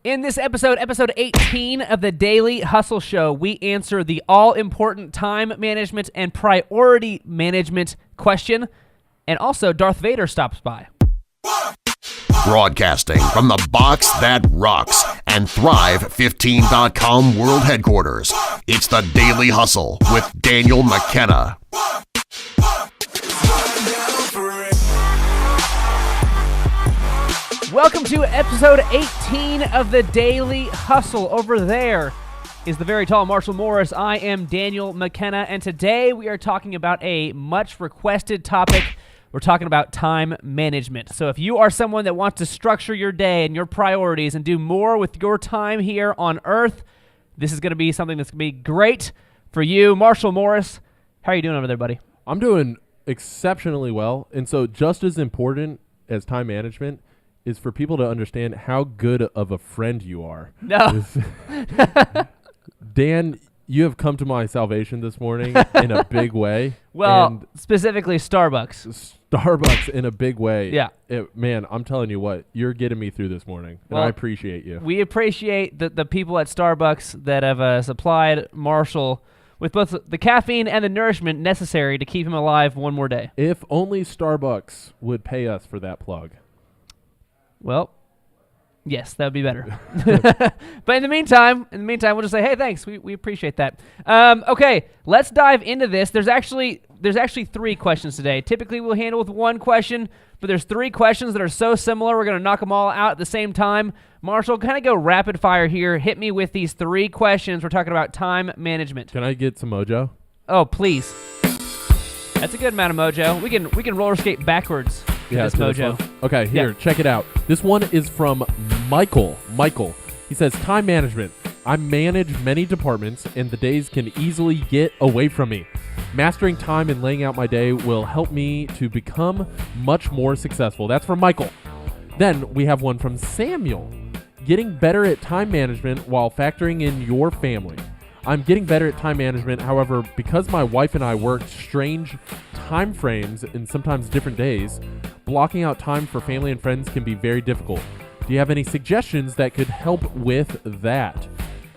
In this episode 18 of the Daily Hustle Show, we answer the all-important time management and priority management question, and also Darth Vader stops by. Broadcasting from the box that rocks and Thrive15.com world headquarters, it's the Daily Hustle with Daniel McKenna. Welcome to episode 18 of the Daily Hustle. Over there is the very tall Marshall Morris. I am Daniel McKenna, and today we are talking about a much requested topic. We're talking about time management. So if you are someone that wants to structure your day and your priorities and do more with your time here on Earth, this is going to be something that's going to be great for you. Marshall Morris, how are you doing over there, buddy? I'm doing exceptionally well. And so just as important as time management is for people to understand how good of a friend you are. No. Dan, you have come to my salvation this morning in a big way. Well, and specifically Starbucks. Starbucks in a big way. Yeah. Man, I'm telling you what, you're getting me through this morning, and Well, I appreciate you. We appreciate the people at Starbucks that have supplied Marshall with both the caffeine and the nourishment necessary to keep him alive one more day. If only Starbucks would pay us for that plug. Well, yes, that would be better. But in the meantime, we'll just say, hey, thanks. We appreciate that. Okay, let's dive into this. There's actually three questions today. Typically, we'll handle with one question, but there's three questions that are so similar, we're going to knock them all out at the same time. Marshall, kind of go rapid fire here. Hit me with these three questions. We're talking about time management. Can I get some mojo? Oh, please. That's a good amount of mojo. We can roller skate backwards. Yeah, this mojo. Okay, here, check it out. This one is from Michael. He says, time management. I manage many departments, and the days can easily get away from me. Mastering time and laying out my day will help me to become much more successful. That's from Michael. Then we have one from Samuel. Getting better at time management while factoring in your family. I'm getting better at time management. However, because my wife and I work strange time frames and sometimes different days, blocking out time for family and friends can be very difficult. Do you have any suggestions that could help with that?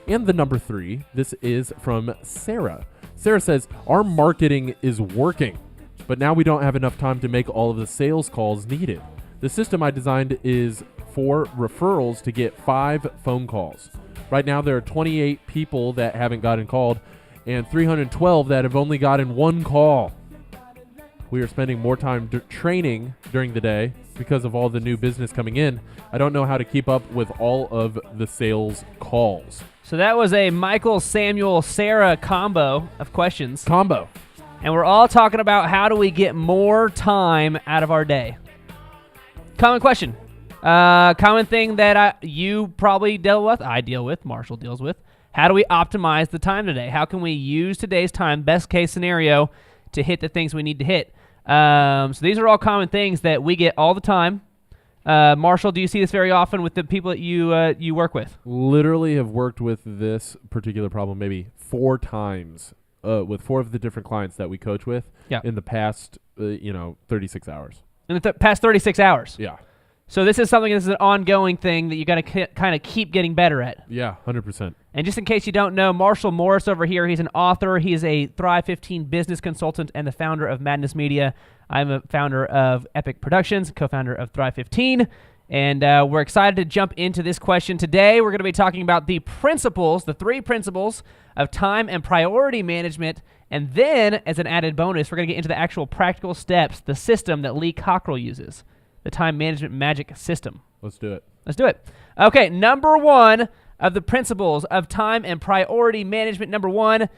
And the number 3, this is from Sarah. Sarah says, our marketing is working, but now we don't have enough time to make all of the sales calls needed. The system I designed is for referrals to get 5 phone calls. Right now, there are 28 people that haven't gotten called and 312 that have only gotten 1 call. We are spending more time training during the day because of all the new business coming in. I don't know how to keep up with all of the sales calls. So that was a Michael, Samuel, Sarah combo of questions. And we're all talking about how do we get more time out of our day. Common question. Common thing that you probably deal with, I deal with, Marshall deals with. How do we optimize the time today? How can we use today's time, best case scenario, to hit the things we need to hit? So these are all common things that we get all the time. Marshall, do you see this very often with the people that you work with? Literally have worked with this particular problem maybe 4 times with 4 of the different clients that we coach with in the past 36 hours. In the past 36 hours? Yeah. So this is an ongoing thing that you got to kind of keep getting better at. Yeah, 100%. And just in case you don't know, Marshall Morris over here, he's an author. He is a Thrive 15 business consultant and the founder of Madness Media. I'm a founder of Epic Productions, co-founder of Thrive 15. And we're excited to jump into this question. Today, we're going to be talking about the 3 principles of time and priority management. And then, as an added bonus, we're going to get into the actual practical steps, the system that Lee Cockerell uses. The time management magic system. Let's do it. Okay, number 1 of the principles of time and priority management. Number 1,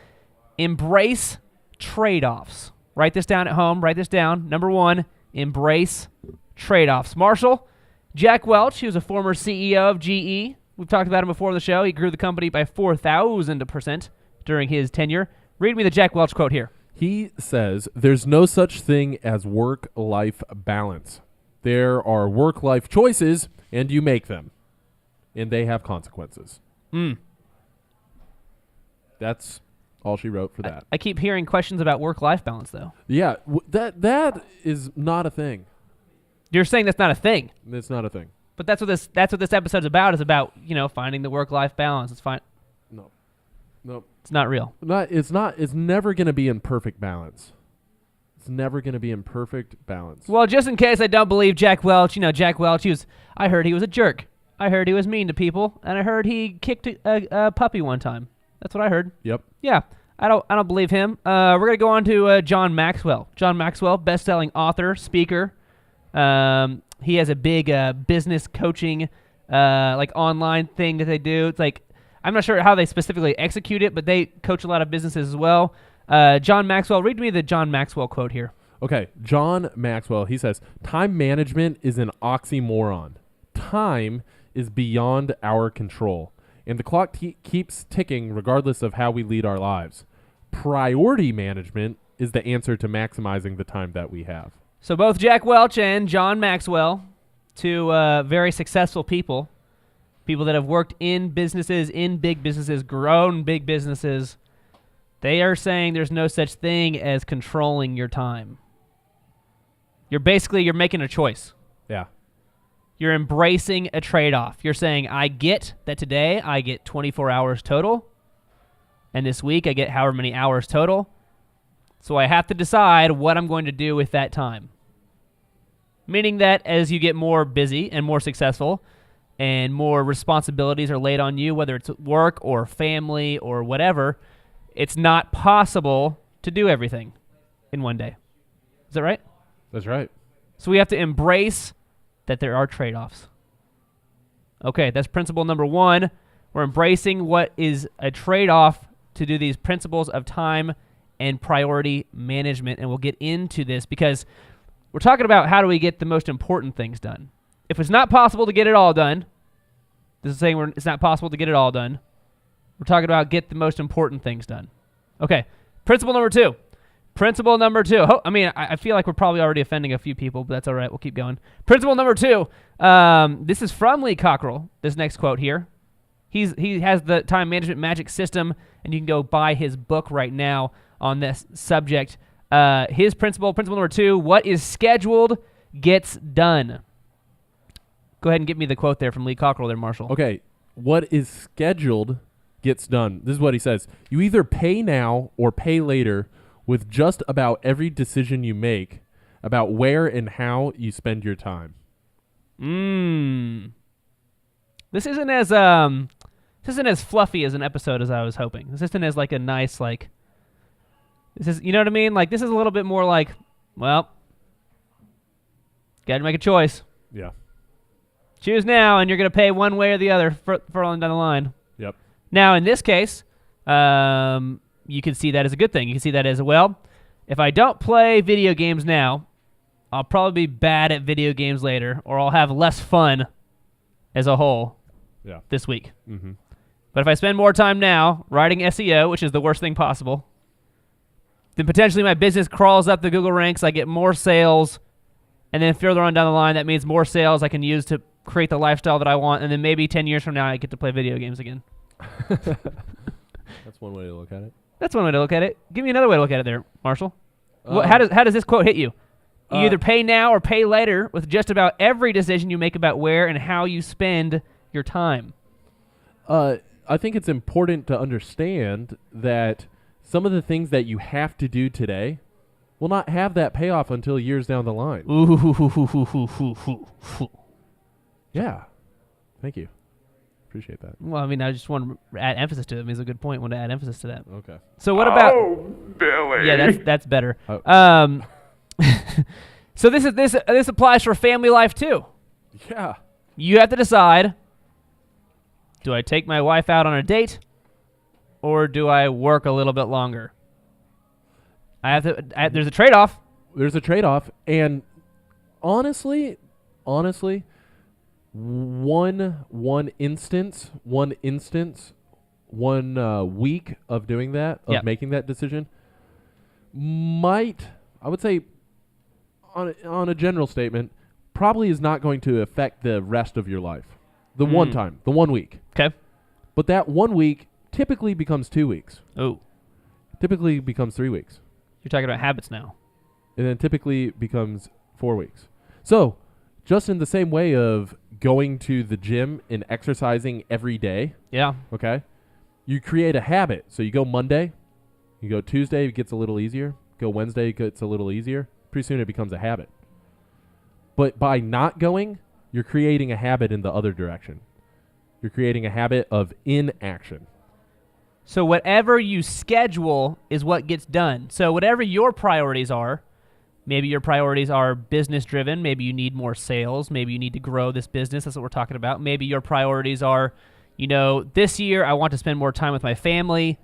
embrace trade-offs. Write this down at home. Write this down. Number 1, embrace trade-offs. Marshall, Jack Welch, he was a former CEO of GE. We've talked about him before on the show. He grew the company by 4,000% during his tenure. Read me the Jack Welch quote here. He says, there's no such thing as work-life balance. There are work-life choices, and you make them. And they have consequences. That's all she wrote for that. I keep hearing questions about work-life balance, though. Yeah, that is not a thing. You're saying that's not a thing? It's not a thing. But that's what this episode's about. Is about finding the work-life balance. It's fine. No, it's not real. It's not. It's never going to be in perfect balance. It's never going to be in perfect balance. Well, just in case I don't believe Jack Welch, Jack Welch, I heard he was a jerk. I heard he was mean to people, and I heard he kicked a puppy one time. That's what I heard. Yep. Yeah, I don't believe him. We're gonna go on to John Maxwell. John Maxwell, best-selling author, speaker. He has a big business coaching online thing that they do. It's like, I'm not sure how they specifically execute it, but they coach a lot of businesses as well. John Maxwell, read me the John Maxwell quote here. Okay, John Maxwell, he says, time management is an oxymoron. Time is beyond our control, and the clock keeps ticking regardless of how we lead our lives. Priority management is the answer to maximizing the time that we have. So both Jack Welch and John Maxwell, two very successful people that have worked in businesses, in big businesses, grown big businesses, they are saying there's no such thing as controlling your time. You're making a choice. Yeah. You're embracing a trade-off. You're saying, I get that today I get 24 hours total, and this week I get however many hours total, so I have to decide what I'm going to do with that time. Meaning that as you get more busy and more successful and more responsibilities are laid on you, whether it's work or family or whatever, it's not possible to do everything in one day. Is that right? That's right. So we have to embrace that there are trade-offs. Okay, that's principle number 1. We're embracing what is a trade-off to do these principles of time and priority management, and we'll get into this because we're talking about how do we get the most important things done. If it's not possible to get it all done, this is saying it's not possible to get it all done. We're talking about get the most important things done. Okay, principle number 2. Principle number 2. I feel like we're probably already offending a few people, but that's all right. We'll keep going. Principle number 2. This is from Lee Cockerell, this next quote here. He has the time management magic system, and you can go buy his book right now on this subject. His principle number 2, what is scheduled gets done. Go ahead and get me the quote there from Lee Cockerell there, Marshall. Okay, what is scheduled gets done. This is what he says. You either pay now or pay later with just about every decision you make about where and how you spend your time. This isn't as fluffy as an episode as I was hoping. This isn't as like a nice this is, you know what I mean? Like this is a little bit more like, well, got to make a choice. Yeah. Choose now, and you're going to pay one way or the other for on down the line. Yep. Now, in this case, you can see that as a good thing. You can see that as, well, if I don't play video games now, I'll probably be bad at video games later, or I'll have less fun as a whole this week. Mm-hmm. But if I spend more time now writing SEO, which is the worst thing possible, then potentially my business crawls up the Google ranks, I get more sales, and then further on down the line, that means more sales I can use to create the lifestyle that I want, and then maybe 10 years from now, I get to play video games again. That's one way to look at it. That's one way to look at it. Give me another way to look at it there, Marshall. How does this quote hit you? You either pay now or pay later with just about every decision you make about where and how you spend your time. I think it's important to understand that some of the things that you have to do today will not have that payoff until years down the line. Yeah. Thank you. Appreciate that. Well, I just want to add emphasis to it. It's a good point. I want to add emphasis to that. Okay. So what about... Oh, Billy. Yeah, that's better. Oh. So this applies for family life too. Yeah. You have to decide, do I take my wife out on a date or do I work a little bit longer? There's a trade-off. There's a trade-off, and honestly, one instance, 1 week of doing that, of making that decision, might, I would say, on a general statement, probably is not going to affect the rest of your life. The 1 week. Okay. But that 1 week typically becomes 2 weeks. Oh. Typically becomes 3 weeks. You're talking about habits now. And then typically becomes 4 weeks. So, just in the same way of going to the gym and exercising every day. Yeah. Okay. You create a habit. So you go Monday, you go Tuesday, it gets a little easier. Go Wednesday, it gets a little easier. Pretty soon it becomes a habit. But by not going, you're creating a habit in the other direction. You're creating a habit of inaction. So whatever you schedule is what gets done. So whatever your priorities are, maybe your priorities are business driven. Maybe you need more sales. Maybe you need to grow this business. That's what we're talking about. Maybe your priorities are, this year I want to spend more time with my family.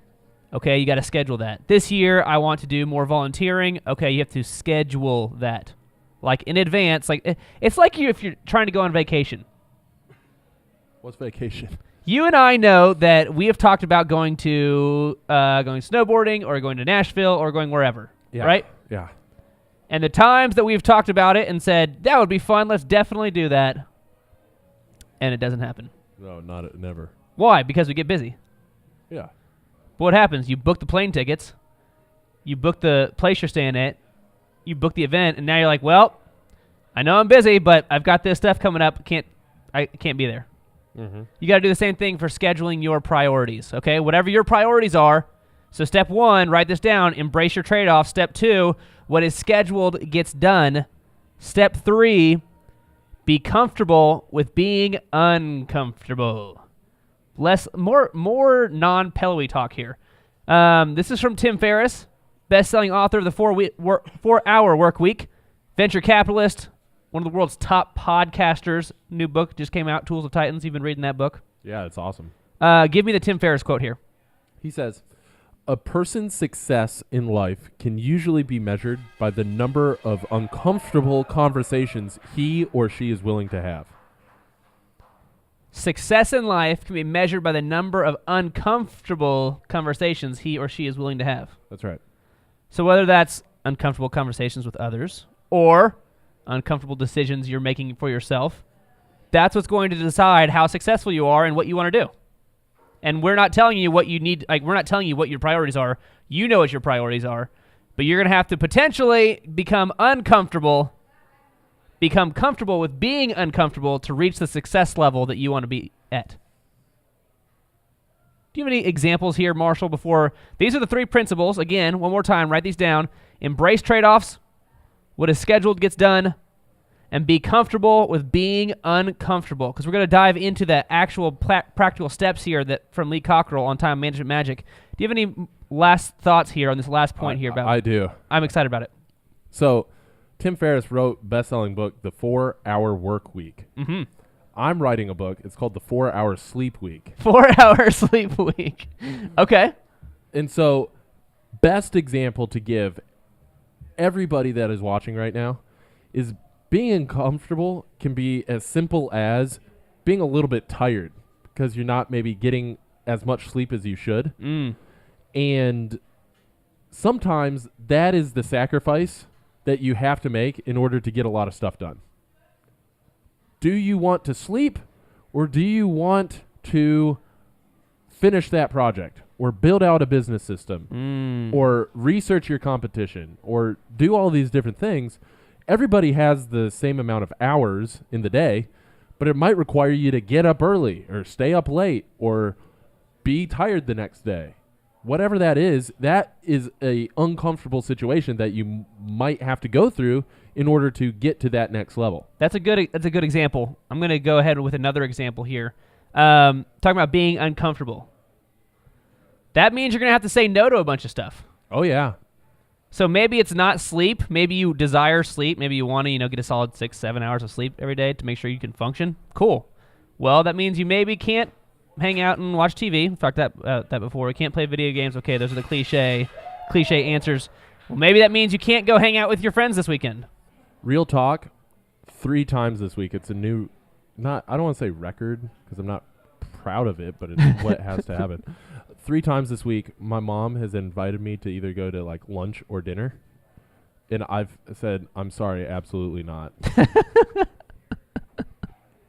Okay, you got to schedule that. This year I want to do more volunteering. Okay, you have to schedule that. Like in advance. Like it's like if you're trying to go on vacation. What's vacation? You and I know that we have talked about going snowboarding or going to Nashville or going wherever, right? Yeah. And the times that we've talked about it and said, that would be fun, let's definitely do that, and it doesn't happen. No, never. Why? Because we get busy. Yeah. But what happens? You book the plane tickets, you book the place you're staying at, you book the event, and now you're like, well, I know I'm busy, but I've got this stuff coming up, I can't be there. Mm-hmm. You got to do the same thing for scheduling your priorities, okay? Whatever your priorities are. So step 1, write this down, embrace your trade-off. Step 2, what is scheduled gets done. Step 3, be comfortable with being uncomfortable. More non-pillowy talk here. This is from Tim Ferris, best-selling author of the 4-Hour Work Week, venture capitalist, one of the world's top podcasters. New book just came out, Tools of Titans. You've been reading that book? Yeah, it's awesome. Give me the Tim Ferris quote here. He says, a person's success in life can usually be measured by the number of uncomfortable conversations he or she is willing to have. Success in life can be measured by the number of uncomfortable conversations he or she is willing to have. That's right. So whether that's uncomfortable conversations with others or uncomfortable decisions you're making for yourself, that's what's going to decide how successful you are and what you want to do. And we're not telling you what you need, we're not telling you what your priorities are. You know what your priorities are, but you're going to have to potentially become comfortable with being uncomfortable to reach the success level that you want to be at. Do you have any examples here, Marshall, these are the 3 principles. Again, one more time, write these down. Embrace trade-offs. What is scheduled gets done, and be comfortable with being uncomfortable. Because we're going to dive into the actual practical steps here from Lee Cockerell on Time Management Magic. Do you have any last thoughts here on this last point here? I do. I'm excited about it. So, Tim Ferris wrote best-selling book, The 4-Hour Work Week. Mm-hmm. I'm writing a book. It's called The 4-Hour Sleep Week. 4-Hour Sleep Week. Okay. And so, best example to give everybody that is watching right now is being uncomfortable can be as simple as being a little bit tired because you're not maybe getting as much sleep as you should. And sometimes that is the sacrifice that you have to make in order to get a lot of stuff done. Do you want to sleep or do you want to finish that project or build out a business system or research your competition or do all these different things? Everybody has the same amount of hours in the day, but it might require you to get up early or stay up late or be tired the next day. Whatever that is a uncomfortable situation that you might have to go through in order to get to that next level. That's a good example. I'm going to go ahead with another example here. Talking about being uncomfortable. That means you're going to have to say no to a bunch of stuff. Oh, yeah. So maybe it's not sleep. Maybe you desire sleep. Maybe you want to, get a solid 6-7 hours of sleep every day to make sure you can function. Cool. Well, that means you maybe can't hang out and watch TV. We've talked that before. We can't play video games. Okay, those are the cliche answers. Well, maybe that means you can't go hang out with your friends this weekend. Real talk, 3 times this week. It's a new, I don't want to say record because I'm not proud of it, but it's what has to happen. 3 times this week, my mom has invited me to either go to lunch or dinner. And I've said, I'm sorry, absolutely not.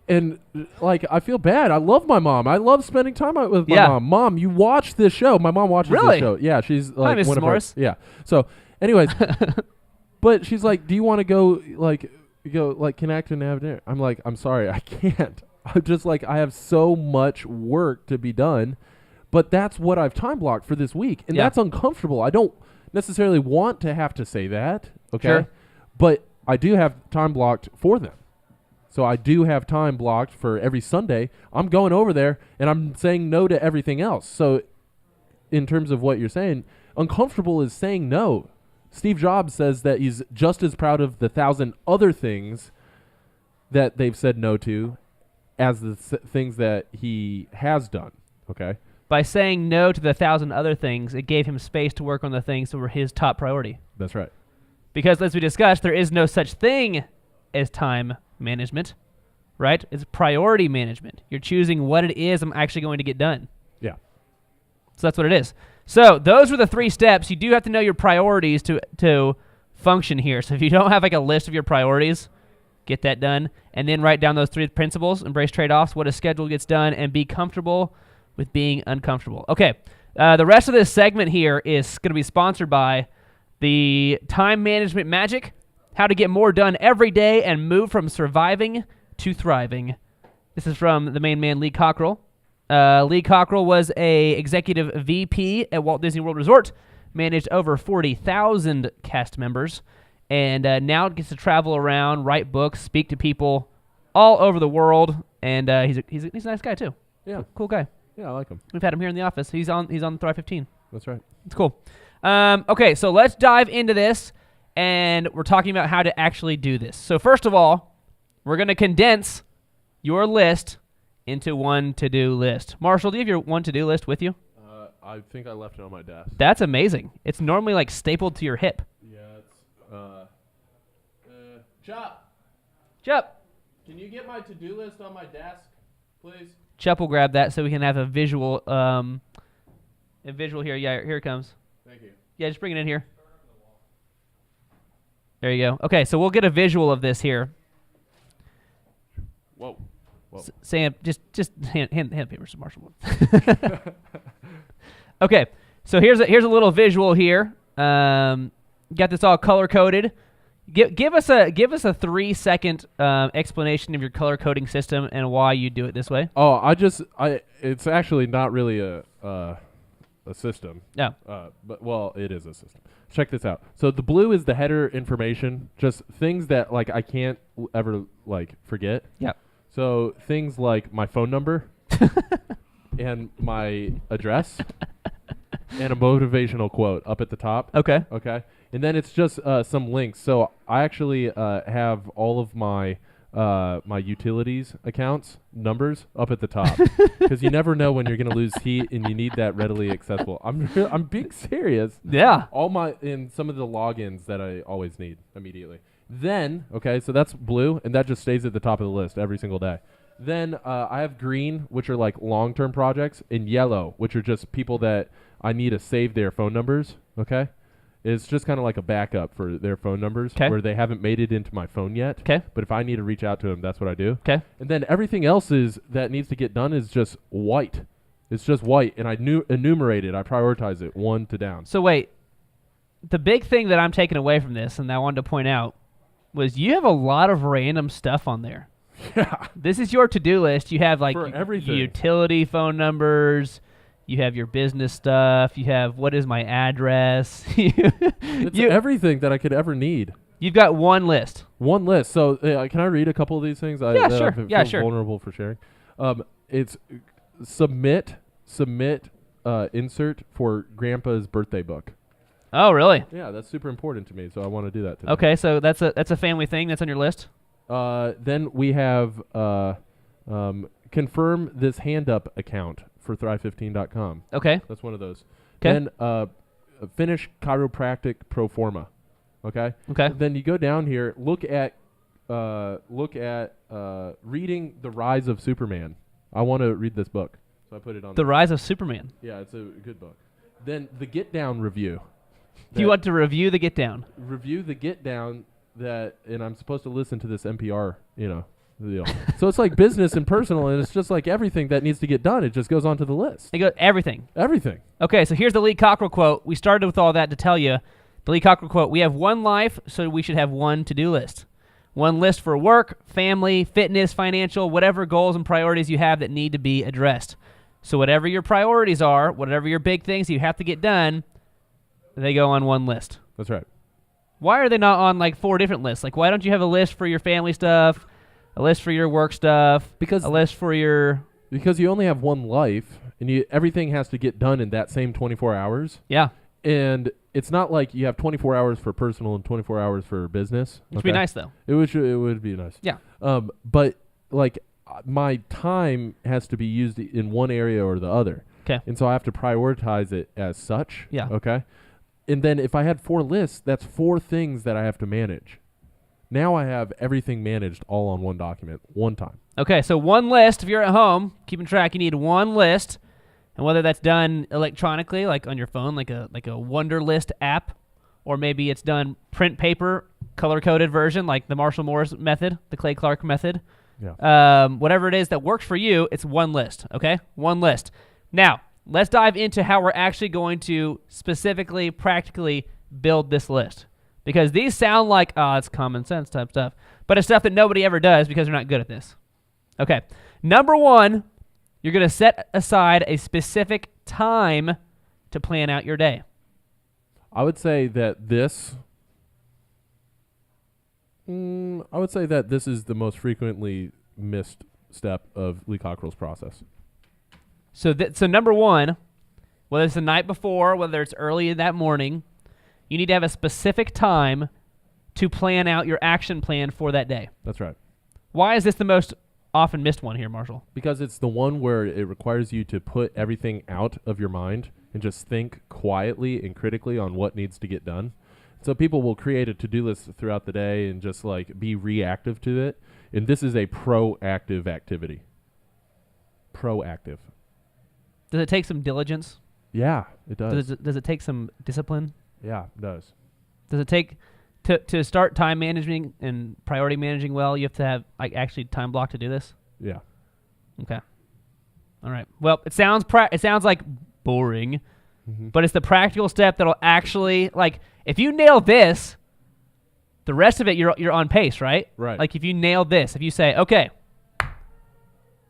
And I feel bad. I love my mom. I love spending time with my mom. Mom, you watch this show. My mom watches this show. Yeah, she's Hi, Mrs. Morris. Yeah. So, anyways, but she's like, do you want to go you go, like, connect and have dinner. I'm like, I'm sorry, I can't. I'm just like, I have so much work to be done, but that's what I've time blocked for this week, and that's uncomfortable. I don't necessarily want to have to say that, okay? Sure. But I do have time blocked for them. So I do have time blocked for every Sunday. I'm going over there, and I'm saying no to everything else. So in terms of what you're saying, uncomfortable is saying no. Steve Jobs says that he's just as proud of the 1,000 other things that they've said no to as the things that he has done, okay? By saying no to the 1,000 other things, it gave him space to work on the things that were his top priority. That's right. Because, as we discussed, there is no such thing as time management, right? It's priority management. You're choosing what it is I'm actually going to get done. Yeah. So that's what it is. So those were the 3 steps. You do have to know your priorities to function here. So if you don't have like a list of your priorities, get that done. And then write down those 3 principles, embrace trade-offs, what a schedule gets done, and be comfortable with being uncomfortable. Okay, the rest of this segment here is going to be sponsored by the Time Management Magic, how to get more done every day and move from surviving to thriving. This is from the main man, Lee Cockerell. Lee Cockerell was a executive VP at Walt Disney World Resort, managed over 40,000 cast members, and now gets to travel around, write books, speak to people all over the world, and he's a nice guy too. Yeah, cool guy. Yeah, I like him. We've had him here in the office. He's on Thrive 15. That's right. It's cool. Okay, so let's dive into this, and we're talking about how to actually do this. So first of all, we're going to condense your list into one to-do list. Marshall, do you have your one to-do list with you? I think I left it on my desk. That's amazing. It's normally like stapled to your hip. Yeah, it's Chup. Can you get my to-do list on my desk, please? Chup will grab that so we can have a visual here. Yeah, here it comes. Thank you. Yeah, just bring it in here. There you go. Okay, so we'll get a visual of this here. Whoa. Sam, just hand papers to Marshall. Okay, so here's a little visual here. Got this all color coded. Give us a 3-second explanation of your color coding system and why you do it this way. Oh, it's actually not really a system. No. But it is a system. Check this out. So the blue is the header information, just things that like I can't ever like forget. Yeah. So things like my phone number and my address and a motivational quote up at the top. Okay. Okay. And then it's just some links. So I actually have all of my my utilities accounts numbers up at the top because you never know when you're going to lose heat and you need that readily accessible. I'm being serious. Yeah. In some of the logins that I always need immediately. Then, okay, so that's blue, and that just stays at the top of the list every single day. Then I have green, which are like long-term projects, and yellow, which are just people that I need to save their phone numbers, okay? It's just kind of like a backup for their phone numbers where they haven't made it into my phone yet. Okay. But if I need to reach out to them, that's what I do. Okay. And then everything else that needs to get done is just white. It's just white, and I enumerate it. I prioritize it 1 to down. So wait, the big thing that I'm taking away from this, and I wanted to point out, was you have a lot of random stuff on there. Yeah. This is your to-do list. You have like utility phone numbers. You have your business stuff. You have what is my address. It's everything that I could ever need. You've got one list. One list. So can I read a couple of these things? Yeah, sure. I feel vulnerable for sharing. It's submit insert for Grandpa's birthday book. Oh, really? Yeah, that's super important to me, so I want to do that today. Okay, so that's a family thing that's on your list? Then we have confirm this hand-up account for Thrive15.com. Okay. That's one of those. Okay. Then finish chiropractic pro forma. Okay? Okay. Then you go down here, look at reading The Rise of Superman. I want to read this book, so I put it on The Rise of Superman. Yeah, it's a good book. Then the Get Down review. You want to review the Get Down? Review the Get Down and I'm supposed to listen to this NPR, deal. So it's like business and personal, and it's just like everything that needs to get done. It just goes onto the list. It goes everything. Everything. Okay, so here's the Lee Cockerell quote. We started with all that to tell you. The Lee Cockerell quote, we have one life, so we should have one to-do list. One list for work, family, fitness, financial, whatever goals and priorities you have that need to be addressed. So whatever your priorities are, whatever your big things you have to get done, they go on one list. That's right. Why are they not on like 4 different lists? Like, why don't you have a list for your family stuff, a list for your work stuff, a list for your... Because you only have one life, and everything has to get done in that same 24 hours. Yeah. And it's not like you have 24 hours for personal and 24 hours for business. Which would be nice, though. It would be nice. Yeah. But, like, my time has to be used in one area or the other. Okay. And so I have to prioritize it as such. Yeah. Okay. And then if I had 4 lists, that's 4 things that I have to manage. Now I have everything managed all on one document, one time. Okay, so one list. If you're at home, keeping track, you need one list. And whether that's done electronically, like on your phone, like a Wunderlist app, or maybe it's done print paper, color-coded version, like the Marshall Morris method, the Clay Clark method. Yeah. Whatever it is that works for you, it's one list, okay? One list. Now, let's dive into how we're actually going to specifically, practically build this list. Because these sound like, it's common sense type stuff, but it's stuff that nobody ever does because they're not good at this. Okay. Number 1, you're going to set aside a specific time to plan out your day. I would say that this is the most frequently missed step of Lee Cockerell's process. So number 1, whether it's the night before, whether it's early in that morning, you need to have a specific time to plan out your action plan for that day. That's right. Why is this the most often missed one here, Marshall? Because it's the one where it requires you to put everything out of your mind and just think quietly and critically on what needs to get done. So people will create a to-do list throughout the day and just like be reactive to it. And this is a proactive activity. Proactive. Does it take some diligence? Yeah, it does. Does it take some discipline? Yeah, it does. Does it take to start time managing and priority managing well, you have to have like actually time block to do this? Yeah. Okay. All right. Well, it sounds like boring, but it's the practical step that'll actually, like, if you nail this, the rest of it you're on pace, right? Right. Like if you nail this, if you say, okay,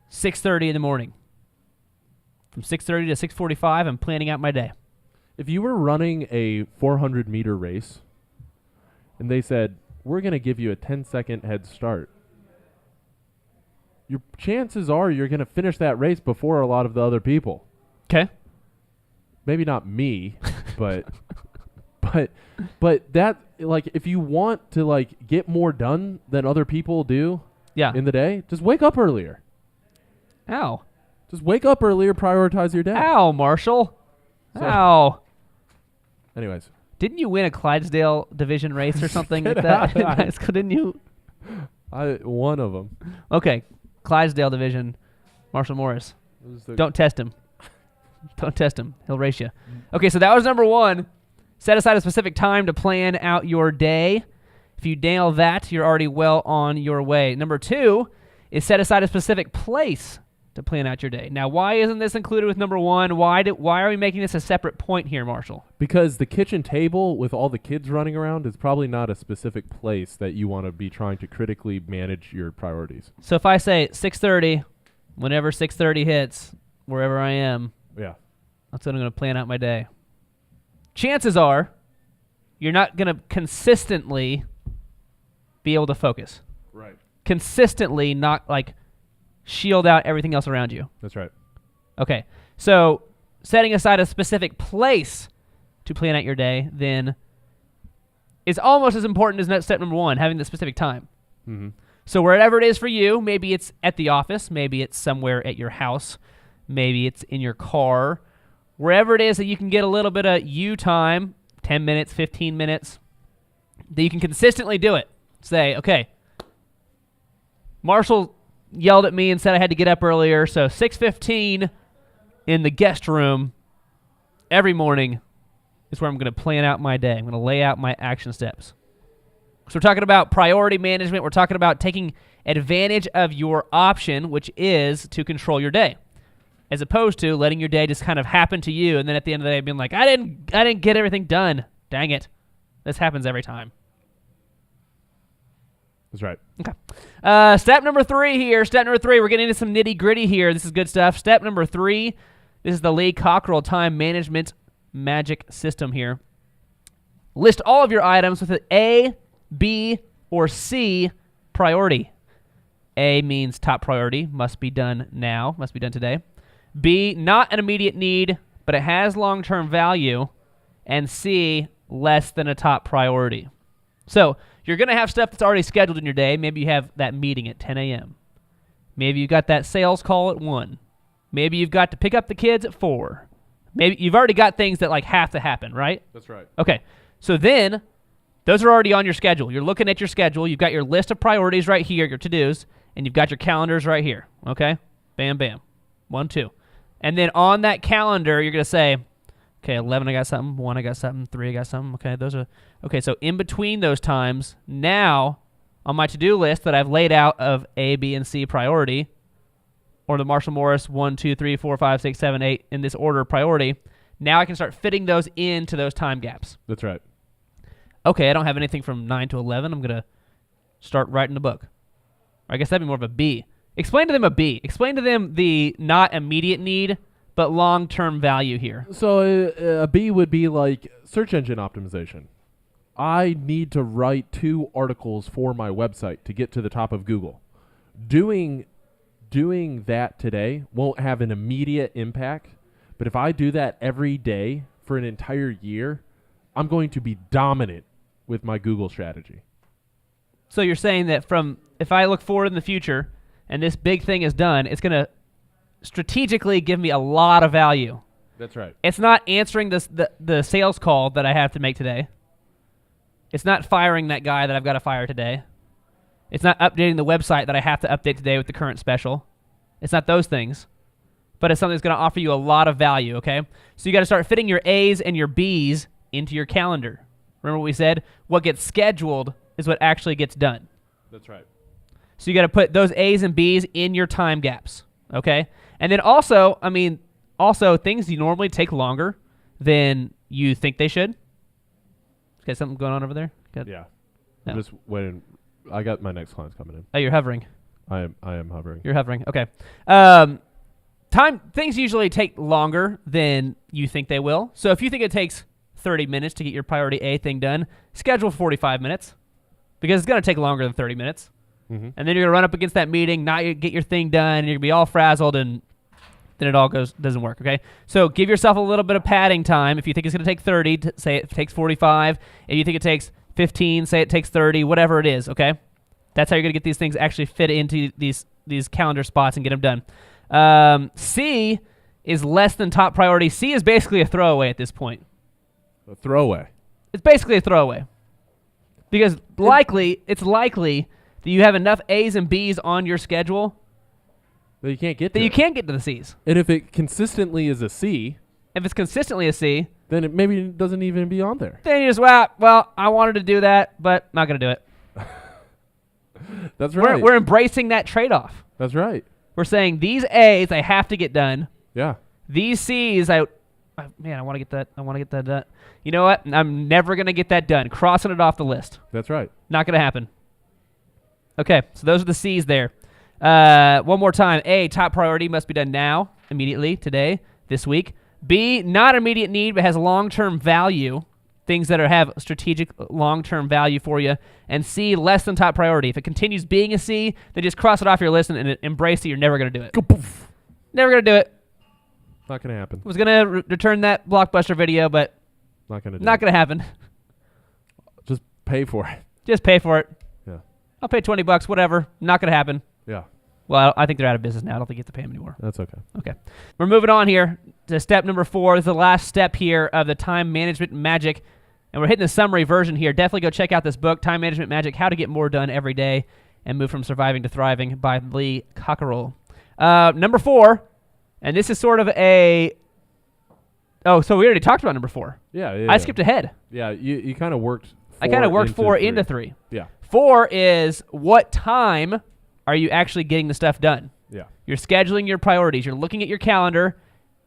6:30 in the morning, from 6:30 to 6:45, I'm planning out my day. If you were running a 400-meter race and they said, we're going to give you a 10-second head start, your chances are you're going to finish that race before a lot of the other people. Okay. Maybe not me, but that, like, if you want to, like, get more done than other people do in the day, just wake up earlier. Ow. Just wake up earlier, prioritize your day. Ow, Marshall. Ow. Anyways. Didn't you win a Clydesdale division race or something like that in high school? Didn't you? One of them. Okay. Clydesdale division, Marshall Morris. Don't test him. Don't test him. He'll race you. Okay, so that was number 1. Set aside a specific time to plan out your day. If you nail that, you're already well on your way. Number 2 is set aside a specific place to plan out your day. Now, why isn't this included with number 1? Why are we making this a separate point here, Marshall? Because the kitchen table with all the kids running around is probably not a specific place that you want to be trying to critically manage your priorities. So if I say 6:30, whenever 6:30 hits, wherever I am, that's when I'm going to plan out my day. Chances are you're not going to consistently be able to focus. Right. Consistently not, like, shield out everything else around you. That's right. Okay. So setting aside a specific place to plan out your day then is almost as important as step number 1, having the specific time. Mm-hmm. So wherever it is for you, maybe it's at the office, maybe it's somewhere at your house, maybe it's in your car, wherever it is that you can get a little bit of you time, 10 minutes, 15 minutes, that you can consistently do it. Say, okay, Marshall yelled at me and said I had to get up earlier, so 6:15 in the guest room every morning is where I'm going to plan out my day. I'm going to lay out my action steps. So we're talking about priority management. We're talking about taking advantage of your option, which is to control your day, as opposed to letting your day just kind of happen to you, and then at the end of the day being like, I didn't get everything done. Dang it. This happens every time. That's right. Okay. Step number 3 here. Step number 3, we're getting into some nitty-gritty here. This is good stuff. Step number 3, this is the Lee Cockerell time management magic system here. List all of your items with an A, B, or C priority. A means top priority, must be done now, must be done today. B, not an immediate need, but it has long-term value. And C, less than a top priority. So you're going to have stuff that's already scheduled in your day. Maybe you have that meeting at 10 a.m. Maybe you got that sales call at 1. Maybe you've got to pick up the kids at 4. Maybe you've already got things that like have to happen, right? That's right. Okay. So then those are already on your schedule. You're looking at your schedule. You've got your list of priorities right here, your to-dos, and you've got your calendars right here. Okay? Bam, bam. 1, 2. And then on that calendar, you're going to say, okay, 11, I got something. 1, I got something. 3, I got something. Okay, those are... Okay, so in between those times, now on my to-do list that I've laid out of A, B, and C priority, or the Marshall Morris 1, 2, 3, 4, 5, 6, 7, 8 in this order of priority, now I can start fitting those into those time gaps. That's right. Okay, I don't have anything from 9 to 11. I'm going to start writing the book. Or I guess that'd be more of a B. Explain to them a B. Explain to them the not immediate need, but long-term value here. So a B would be like search engine optimization. I need to write 2 articles for my website to get to the top of Google. Doing that today won't have an immediate impact, but if I do that every day for an entire year, I'm going to be dominant with my Google strategy. So you're saying that if I look forward in the future and this big thing is done, it's going to strategically give me a lot of value. That's right. It's not answering the sales call that I have to make today. It's not firing that guy that I've got to fire today. It's not updating the website that I have to update today with the current special. It's not those things. But it's something that's going to offer you a lot of value, okay? So you got to start fitting your A's and your B's into your calendar. Remember what we said? What gets scheduled is what actually gets done. That's right. So you got to put those A's and B's in your time gaps, okay? And then also, things you normally take longer than you think they should. Okay, something going on over there? Good. Yeah. No. I'm just waiting. I got my next client's coming in. Oh, you're hovering. I am hovering. You're hovering. Okay. Things usually take longer than you think they will. So if you think it takes 30 minutes to get your priority A thing done, schedule 45 minutes because it's going to take longer than 30 minutes. Mm-hmm. And then you're going to run up against that meeting, not get your thing done, and you're going to be all frazzled, and then it all doesn't work, okay? So give yourself a little bit of padding time. If you think it's going to take 30, say it takes 45. If you think it takes 15, say it takes 30, whatever it is, okay? That's how you're going to get these things actually fit into these calendar spots and get them done. C is less than top priority. C is basically a throwaway at this point. A throwaway. It's basically a throwaway. Because it's likely that you have enough A's and B's on your schedule But you can't get that to you it. can't get to the C's. And if it consistently is a C, If it's consistently a C, then it maybe doesn't even be on there. then you just, well, I wanted to do that, but not going to do it. That's right. We're embracing that trade-off. That's right. We're saying these A's I have to get done. Yeah. These C's I want to get that. I want to get that done. You know what? I'm never going to get that done. Crossing it off the list. That's right. Not going to happen. Okay, so those are the C's there. One more time. A, top priority must be done now, immediately, today, this week. B, not immediate need, but has long-term value. Things that have strategic long-term value for you. And C, less than top priority. If it continues being a C, then just cross it off your list and embrace it. You're never going to do it. Go poof. Never going to do it. Not going to happen. Was going to return that Blockbuster video, but Not going to do not it. going to happen. Just pay for it. Just pay for it. Yeah. I'll pay $20, whatever. Not going to happen. Yeah. Well, I think they're out of business now. I don't think you have to pay them anymore. That's okay. Okay. We're moving on here to step number 4. This is the last step here of the time management magic. And we're hitting the summary version here. Definitely go check out this book, Time Management Magic, How to Get More Done Every Day and Move from Surviving to Thriving by Lee Cockerell. Number 4, and this is sort of a... Oh, so we already talked about number 4. Yeah. I skipped ahead. Yeah, you kind of worked 4 I kind of worked 4 3. into 3. Yeah. 4 is what time are you actually getting the stuff done? Yeah. You're scheduling your priorities. You're looking at your calendar.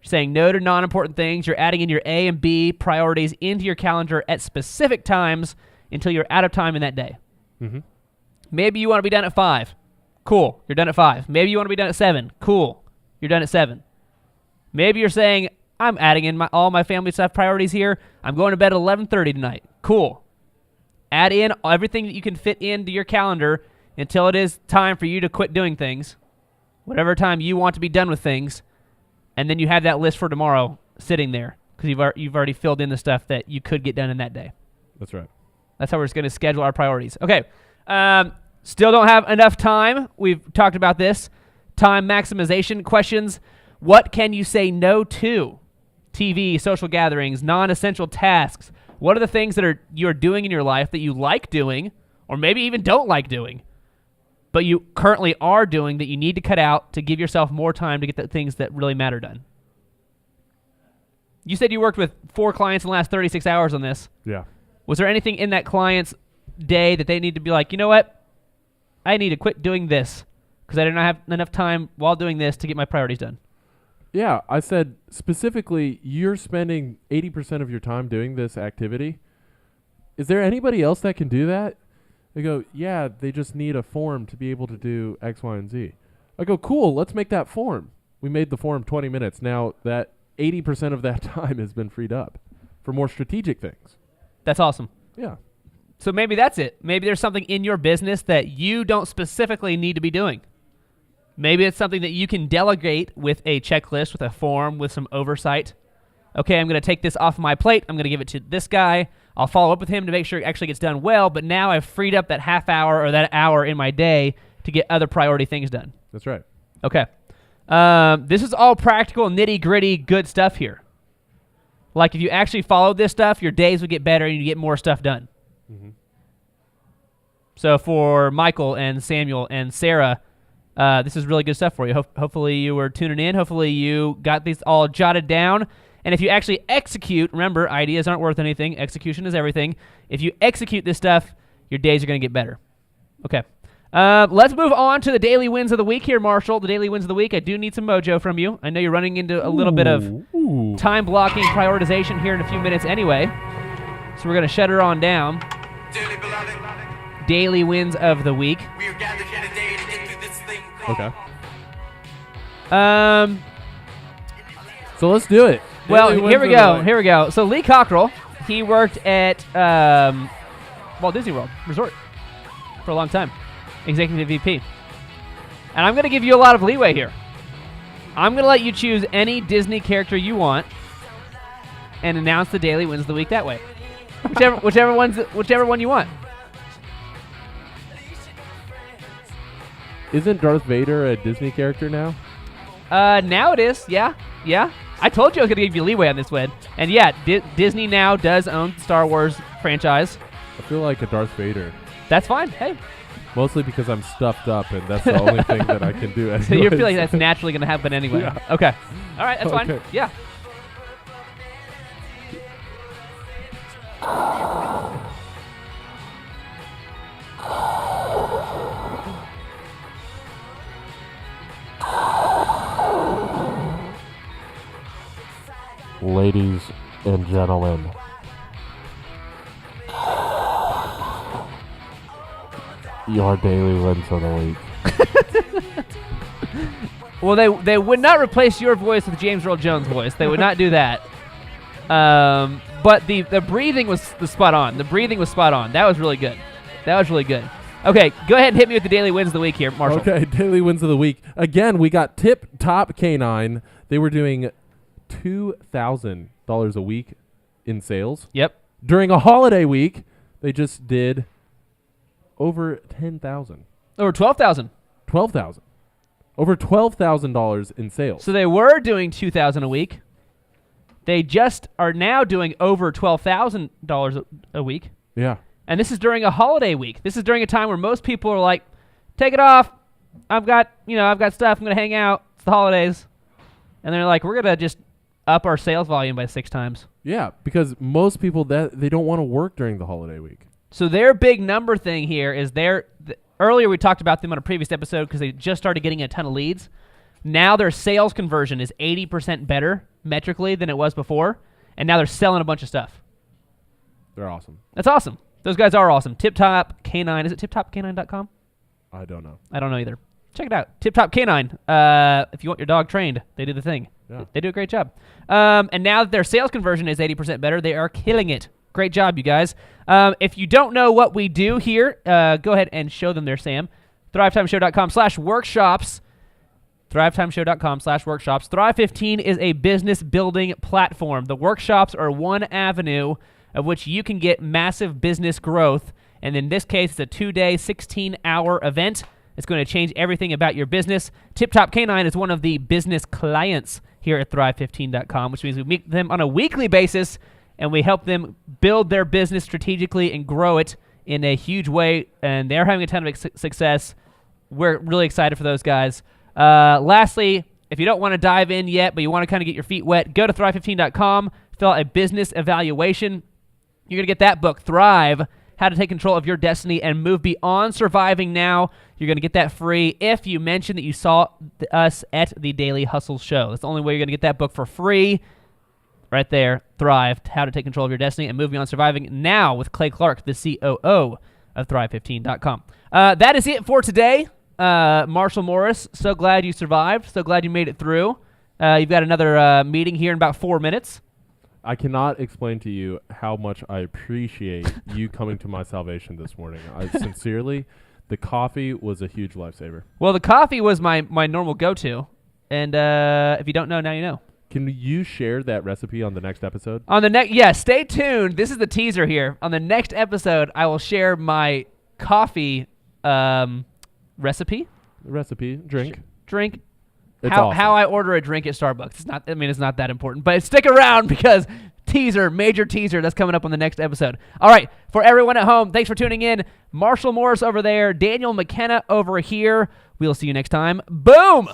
You're saying no to non-important things. You're adding in your A and B priorities into your calendar at specific times until you're out of time in that day. Mm-hmm. Maybe you want to be done at 5. Cool. You're done at 5. Maybe you want to be done at 7. Cool. You're done at 7. Maybe you're saying, I'm adding in all my family stuff priorities here. I'm going to bed at 11:30 tonight. Cool. Add in everything that you can fit into your calendar until it is time for you to quit doing things, whatever time you want to be done with things, and then you have that list for tomorrow sitting there because you've already filled in the stuff that you could get done in that day. That's right. That's how we're just going to schedule our priorities. Okay. Still don't have enough time. We've talked about this. Time maximization questions. What can you say no to? TV, social gatherings, non-essential tasks. What are the things that you're doing in your life that you like doing, or maybe even don't like doing, but you currently are doing that you need to cut out to give yourself more time to get the things that really matter done? You said you worked with 4 clients in the last 36 hours on this. Yeah. Was there anything in that client's day that they need to be like, you know what? I need to quit doing this because I did not have enough time while doing this to get my priorities done? Yeah, I said specifically, you're spending 80% of your time doing this activity. Is there anybody else that can do that? They go, yeah, they just need a form to be able to do X, Y, and Z. I go, cool, let's make that form. We made the form 20 minutes. Now that 80% of that time has been freed up for more strategic things. That's awesome. Yeah. So maybe that's it. Maybe there's something in your business that you don't specifically need to be doing. Maybe it's something that you can delegate with a checklist, with a form, with some oversight. Okay, I'm going to take this off my plate. I'm going to give it to this guy. I'll follow up with him to make sure it actually gets done well, but now I've freed up that half hour or that hour in my day to get other priority things done. That's right. Okay. This is all practical, nitty-gritty, good stuff here. Like if you actually followed this stuff, your days would get better and you get more stuff done. Mm-hmm. So for Michael and Samuel and Sarah, this is really good stuff for you. Hopefully you were tuning in. Hopefully you got these all jotted down. And if you actually execute, remember, ideas aren't worth anything. Execution is everything. If you execute this stuff, your days are going to get better. Okay. Let's move on to the daily wins of the week here, Marshall. The daily wins of the week. I do need some mojo from you. I know you're running into a little bit of time blocking prioritization here in a few minutes anyway. So we're going to shut her on down. Daily wins of the week. We are gathered here today to get through this thing. Okay. So let's do it. Well, here we go. Here we go. So Lee Cockerell, he worked at Walt Disney World Resort for a long time, executive VP. And I'm going to give you a lot of leeway here. I'm going to let you choose any Disney character you want and announce the daily wins of the week that way. whichever one you want. Isn't Darth Vader a Disney character now? Now it is. Yeah. I told you I was going to give you leeway on this one. And yeah, Disney now does own the Star Wars franchise. I feel like a Darth Vader. That's fine. Hey. Mostly because I'm stuffed up, and that's the only thing that I can do. Anyways. So you're feeling that's naturally going to happen anyway. Yeah. Okay. All right, that's fine. Yeah. Ladies and gentlemen, your daily wins of the week. Well, they would not replace your voice with James Earl Jones' voice. They would not do that. But the breathing was spot on. The breathing was spot on. That was really good. Okay, go ahead and hit me with the daily wins of the week here, Marshall. Okay, daily wins of the week. Again, we got Tip Top Canine. They were doing $2,000 a week in sales. Yep. During a holiday week, they just did over $10,000. Over $12,000. $12,000. Over $12,000 in sales. So they were doing $2,000 a week. They just are now doing over $12,000 a week. Yeah. And this is during a holiday week. This is during a time where most people are like, take it off. I've got stuff. I'm going to hang out. It's the holidays. And they're like, we're going to just up our sales volume by 6 times. Yeah, because most people, they don't want to work during the holiday week. So their big number thing here is earlier we talked about them on a previous episode because they just started getting a ton of leads. Now their sales conversion is 80% better metrically than it was before. And now they're selling a bunch of stuff. They're awesome. That's awesome. Those guys are awesome. Tip Top Canine. Is it tiptopcanine.com? I don't know. I don't know either. Check it out. Tip Top Canine. If you want your dog trained, they do the thing. Yeah. They do a great job. And now that their sales conversion is 80% better, they are killing it. Great job, you guys. If you don't know what we do here, go ahead and show them there, Sam. ThriveTimeShow.com/workshops. ThriveTimeShow.com/workshops. Thrive 15 is a business building platform. The workshops are one avenue of which you can get massive business growth. And in this case, it's a 2-day, 16-hour event. It's going to change everything about your business. Tip Top Canine is one of the business clients here at Thrive15.com, which means we meet them on a weekly basis, and we help them build their business strategically and grow it in a huge way. And they're having a ton of success. We're really excited for those guys. Lastly, if you don't want to dive in yet, but you want to kind of get your feet wet, go to Thrive15.com, fill out a business evaluation. You're going to get that book, Thrive, How to Take Control of Your Destiny and Move Beyond Surviving Now. You're going to get that free if you mention that you saw us at the Daily Hustle Show. That's the only way you're going to get that book for free. Right there, Thrive, How to Take Control of Your Destiny and Move Beyond Surviving Now with Clay Clark, the COO of Thrive15.com. That is it for today. Marshall Morris, so glad you survived. So glad you made it through. You've got another meeting here in about 4 minutes. I cannot explain to you how much I appreciate you coming to my salvation this morning. I sincerely, the coffee was a huge lifesaver. Well, the coffee was my normal go-to. And if you don't know, now you know. Can you share that recipe on the next episode? On the next, yeah, stay tuned. This is the teaser here. On the next episode, I will share my coffee recipe. Drink. It's How awesome. how I order a drink at Starbucks. It's not. I mean, it's not that important. But stick around because major teaser, that's coming up on the next episode. All right, for everyone at home, thanks for tuning in. Marshall Morris over there, Daniel McKenna over here. We'll see you next time. Boom.